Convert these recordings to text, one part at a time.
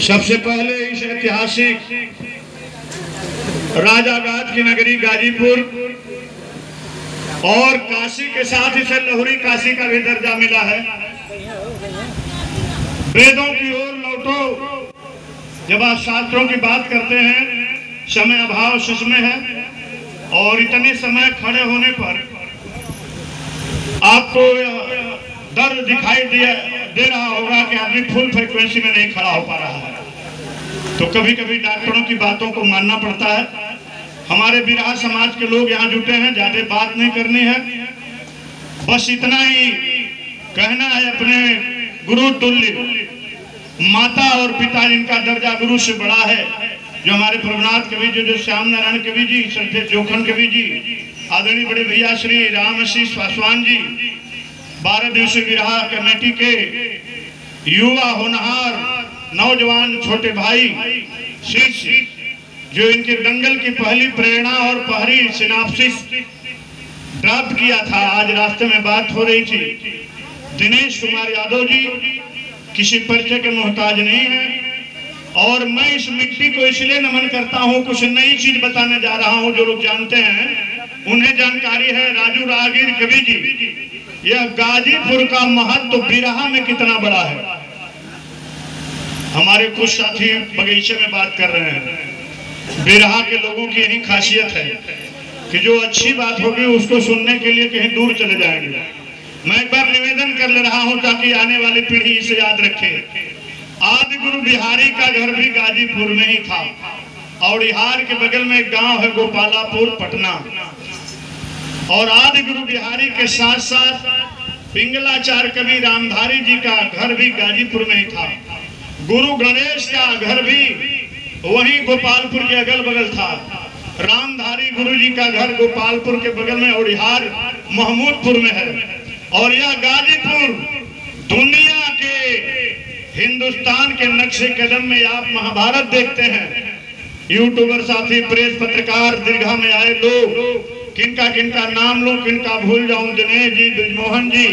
सबसे पहले इस ऐतिहासिक राजागाद की नगरी गाजीपुर और काशी के साथ इसे लहुरी काशी का भी दर्जा मिला है। वेदों की ओर लौटो। जब आप शास्त्रों की बात करते हैं, समय अभाव सच में है और इतने समय खड़े होने पर आपको दर्द दिखाई दे रहा होगा कि आदमी फुल फ्रीक्वेंसी में नहीं खड़ा हो पा रहा है। तो कभी कभी डॉक्टरों की बातों को मानना पड़ता है। हमारे बिरहा समाज के लोग यहाँ जुटे हैं, ज्यादा बात नहीं करनी है, बस इतना ही कहना है। अपने गुरु तुल्य माता और पिता जिनका दर्जा गुरु से बड़ा है, जो हमारे प्रभुनाथ कवि जी, जो श्याम नारायण कवि जी, श्रद्धेय जोखन कवि जी, आदरणीय बड़े भैया श्री रामआशीष पासवान जी, 12 दिवसीय बिरहा कमेटी के युवा होनहार नौजवान छोटे भाई शिष्य, जो इनके दंगल की पहली प्रेरणा और पहली सिनाप्सिस प्राप्त किया था। आज रास्ते में बात हो रही थी, दिनेश कुमार यादव जी किसी परिचय के मोहताज नहीं है। और मैं इस मिट्टी को इसलिए नमन करता हूँ, कुछ नई चीज बताने जा रहा हूँ। जो लोग जानते हैं उन्हें जानकारी है। राजू राहगीर कवि जी, यह गाजीपुर का महत्व बिरहा में कितना बड़ा है। हमारे कुछ साथी बगीचे में बात कर रहे हैं। बिरहा के लोगों की यही खासियत है कि जो अच्छी बात होगी उसको सुनने के लिए कहीं दूर चले जाएंगे। मैं एक बार निवेदन कर ले रहा हूं ताकि आने वाली पीढ़ी इसे याद रखे। आदि गुरु बिहारी का घर भी गाजीपुर में ही था और बिहार के बगल में एक गांव है गोपालापुर पटना। और आदि गुरु बिहारी के साथ साथ पिंगलाचार्य कवि रामधारी जी का घर भी गाजीपुर में ही था। गुरु गणेश का घर भी वहीं गोपालपुर के अगल बगल था। रामधारी गुरु जी का घर गोपालपुर के बगल में ओडिहार महमूदपुर में है। और यह गाजीपुर दुनिया के हिंदुस्तान के नक्शे कदम में आप महाभारत देखते हैं। यूट्यूबर साथी, प्रेस पत्रकार, दीर्घा में आए लोग, किनका किनका नाम लो, किनका भूल जाऊं, दिनेश जी, ब्रिजमोहन जी,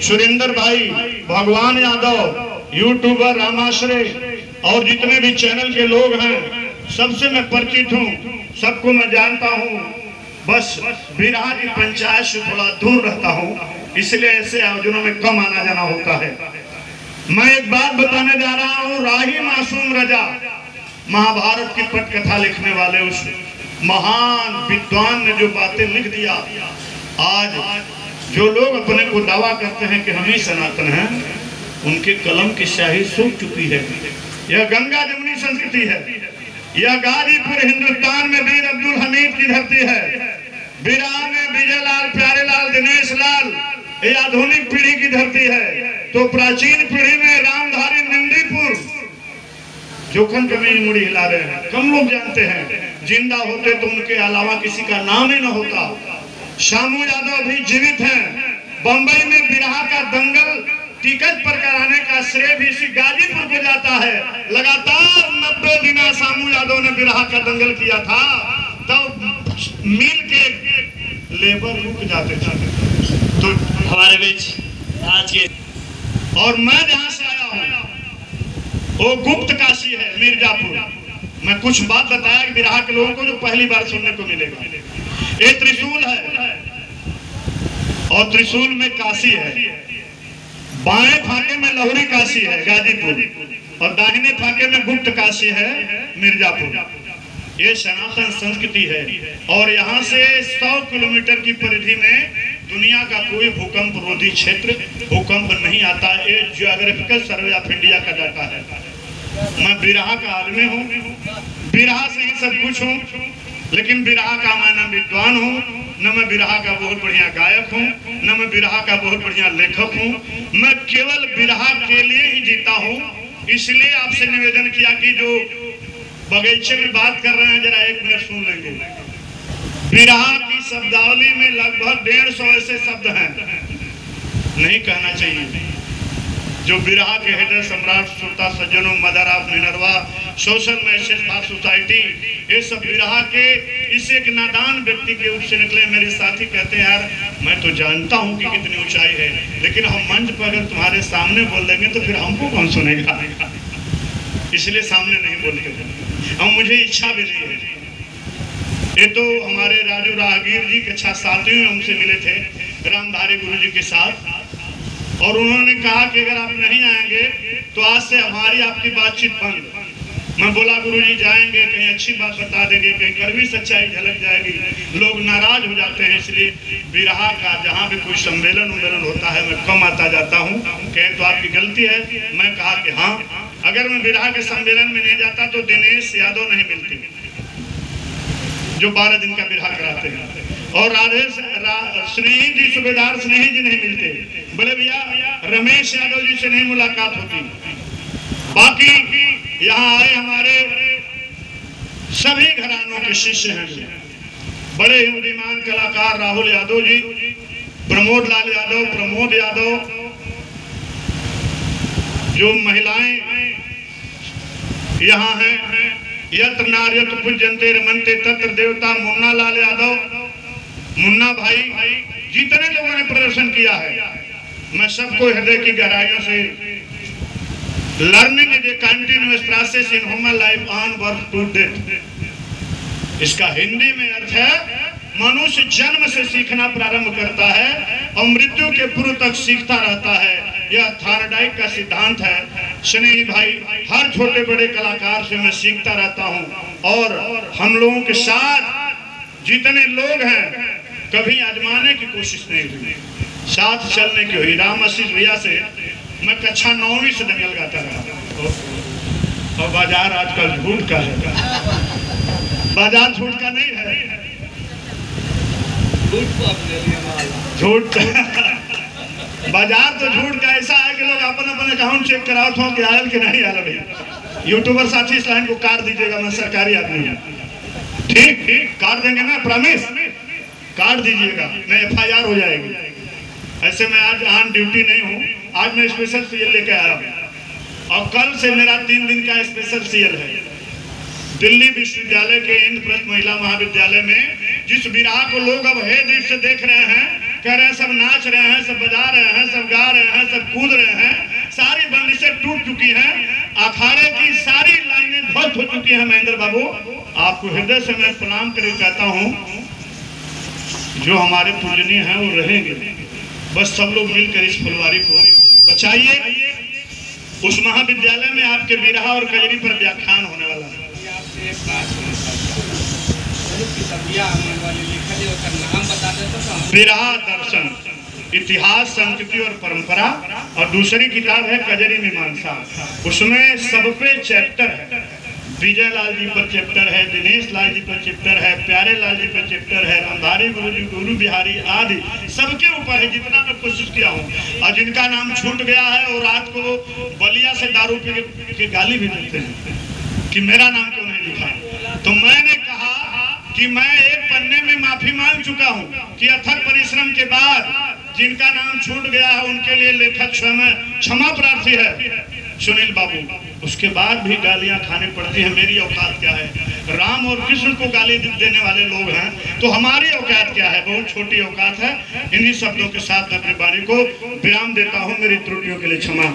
सुरेंद्र भाई, भगवान यादव, यूट्यूबर रामाश्रय और जितने भी चैनल के लोग हैं, सबसे मैं परिचित हूँ, सबको मैं जानता हूँ। बस बिरहा की पंचायत से थोड़ा दूर रहता हूँ, इसलिए ऐसे आयोजनों में कम आना जाना होता है। मैं एक बात बताने जा रहा हूँ। राही मासूम रजा, महाभारत की पटकथा लिखने वाले उस महान विद्वान ने जो बातें लिख दिया, आज जो लोग अपने को दावा करते हैं कि हम ही सनातन हैं, उनके कलम की स्याही सूख चुकी है। यह गंगा जमुनी संस्कृति है। यह गाजीपुर हिंदुस्तान में वीर अब्दुल हमीद की धरती है। बिरहा में विजय लाल, प्यारे लाल, दिनेश लाल, ये आधुनिक पीढ़ी की धरती है। तो प्राचीन पीढ़ी में रामधारी निंदीपुर, जोखन कवि मुड़ी हिला रहे हैं, कम लोग जानते हैं। जिंदा होते तो उनके अलावा किसी का नाम ही न होता। शामू यादव भी जीवित हैं। बंबई में बिरहा का दंगल टिकट पर कराने का श्रेय भी इसी गाजीपुर को जाता है। लगातार 90 दिन शामू यादव ने बिरहा का दंगल किया था, तब मिल के लेबर रुक जाते थे। तो हमारे बीच आज के, और मैं जहां से आया हूं वो गुप्त काशी है, मिर्जापुर। मैं कुछ बात बताया कि बिरहा के लोगों को जो पहली बार सुनने को मिलेगा। ये त्रिशूल है और त्रिशूल में काशी है। बाएं फाके में लहुरी काशी है गाजीपुर और दाहिने फाके में गुप्त काशी है मिर्जापुर। ये सनातन संस्कृति है और यहाँ से 100 किलोमीटर की परिधि में दुनिया का कोई भूकंप रोधी क्षेत्र भूकंप नहीं आता। ये जियोग्राफिकल सर्वे ऑफ इंडिया का डाटा है। मैं बिरहा का आदमी हूँ, बिरहा से ही सब कुछ हूँ, लेकिन बिरहा का मैं न विद्वान हूँ, न मैं बिरहा का बहुत बढ़िया गायक हूँ, न मैं बिरहा का बहुत बढ़िया लेखक हूँ। मैं केवल बिरहा के लिए ही जीता हूँ। इसलिए आपसे निवेदन किया कि जो बगीचे में बात कर रहे हैं, जरा 1 मिनट सुन लेंगे। बिरहा की शब्दावली में लगभग 150 ऐसे शब्द हैं, नहीं कहना चाहिए, जो बिरहा के हेडर सम्राट श्रोता सज्जनों, mother of Minerva, social message for society, ये सब बिरहा के इस एक नादान व्यक्ति के रूप से निकले। मेरे साथी कहते हैं यार मैं तो जानता हूँ कि कितनी ऊंचाई है, लेकिन हम मंच पर अगर तुम्हारे सामने बोल देंगे तो फिर हमको कौन सुनेगा, इसलिए सामने नहीं बोलते हम, मुझे इच्छा भी नहीं है। ये तो हमारे राजू राहगीर जी के 6 साथी हमसे मिले थे रामधारी गुरु जी के साथ, और उन्होंने कहा कि अगर आप नहीं आएंगे तो आज से हमारी आपकी बातचीत बंद। मैं बोला गुरुजी जाएंगे, कहीं अच्छी बात बता देंगे, कहीं कड़वी सच्चाई झलक जाएगी, लोग नाराज हो जाते हैं, इसलिए बिरहा का जहाँ भी कोई सम्मेलन होता है मैं कम आता जाता हूँ। कहें तो आपकी गलती है। मैं कहा कि हाँ, अगर मैं बिरहा के सम्मेलन में नहीं जाता तो दिनेश यादव नहीं मिलते जो 12 दिन का बिरहा कराते हैं, और राधे स्नेही जी, सूबेदार स्नेही जी नहीं मिलते, बड़े भैया रमेश यादव जी से नहीं मुलाकात होती। बाकी यहाँ आए हमारे सभी घरानों के शिष्य हैं, बड़े ही बुद्धिमान कलाकार राहुल यादव जी, प्रमोद लाल यादव, प्रमोद यादव, जो महिलाएं यहाँ हैं, यत्र नार्यत्र पूज्यन्ते रमन्ते तत्र देवता, मुन्ना लाल यादव, मुन्ना भाई, जितने लोगों ने प्रदर्शन किया है, मैं सबको हृदय की गहराइयों से learning is a continuous process in human life on birth to death. इसका हिंदी में अर्थ है मनुष्य जन्म से सीखना प्रारंभ करता है और मृत्यु के पूर्व तक सीखता रहता है। यह थॉर्नडाइक का सिद्धांत है। स्नेही भाई, हर छोटे बड़े कलाकार से मैं सीखता रहता हूं, और हम लोगों के साथ जितने लोग हैं कभी आजमाने की कोशिश नहीं हुई, साथ चलने की हुई। राम आशीष भैया से मैं कक्षा 9वीं से दंगल गाता रहा, और बाजार आजकल झूठ का है, बाजार झूठ का नहीं है, झूठ बाजार तो झूठ का ऐसा है कि लोग अपन अकाउंट चेक कराओ तो कि आयल कि नहीं आयल। भैया यूट्यूबर साथी इस लाइन को काट दीजिएगा, मैं सरकारी आदमी हूँ, ठीक काट देंगे ना, प्रॉमिस काट दीजिएगा, नहीं FIR हो जाएगी। ऐसे मैं आज ऑन ड्यूटी नहीं हूँ, आज मैं स्पेशल सीएल लेके आया हूँ, और कल से मेरा 3 दिन का स्पेशल सीएल है। दिल्ली विश्वविद्यालय के इंद्रप्रस्थ महिला महाविद्यालय में जिस बिरहा को लोग अब हे दृष्टि से देख रहे हैं, कह रहे हैं सब नाच रहे हैं, सब बजा रहे हैं, सब गा रहे हैं, सब कूद रहे हैं, सारी बंदिशें टूट चुकी हैं, अखाड़े की सारी लाइनें ध्वस्त हो चुकी हैं। महेंद्र बाबू, आपको हृदय से मैं प्रणाम करके कहता हूँ, जो हमारे पूजनीय हैं वो रहेंगे, बस सब लोग मिलकर इस फुलवारी को बचाइए। उस महाविद्यालय में आपके बिरहा और कजरी पर व्याख्यान होने वाला है। बिरहा दर्शन, इतिहास, संस्कृति और परंपरा, और दूसरी किताब है कजरी मीमांसा। उसमें सब पे चैप्टर है, विजय लाल जी पर चैप्टर है, दिनेश लाल जी पर चैप्टर है, प्यारे लाल जी पर चैप्टर है, रामधारी गुरु जी, गुरु बिहारी आदि सबके ऊपर है, जितना मैं कोशिश किया हूँ। और जिनका नाम छूट गया है और रात को बलिया से दारू पी के गाली भी देते हैं कि मेरा नाम क्यों नहीं लिखा, तो मैंने कहा कि मैं एक पन्ने में माफी मांग चुका हूँ कि अथक परिश्रम के बाद जिनका नाम छूट गया है उनके लिए लेखक स्वयं क्षमा प्रार्थी है सुनील बाबू। उसके बाद भी गालियां खानी पड़ती हैं, मेरी औकात क्या है? राम और कृष्ण को गाली देने वाले लोग हैं, तो हमारी औकात क्या है? बहुत छोटी औकात है। इन्हीं शब्दों के साथ मैं अपनी वाणी को विराम देता हूँ, मेरी त्रुटियों के लिए क्षमा।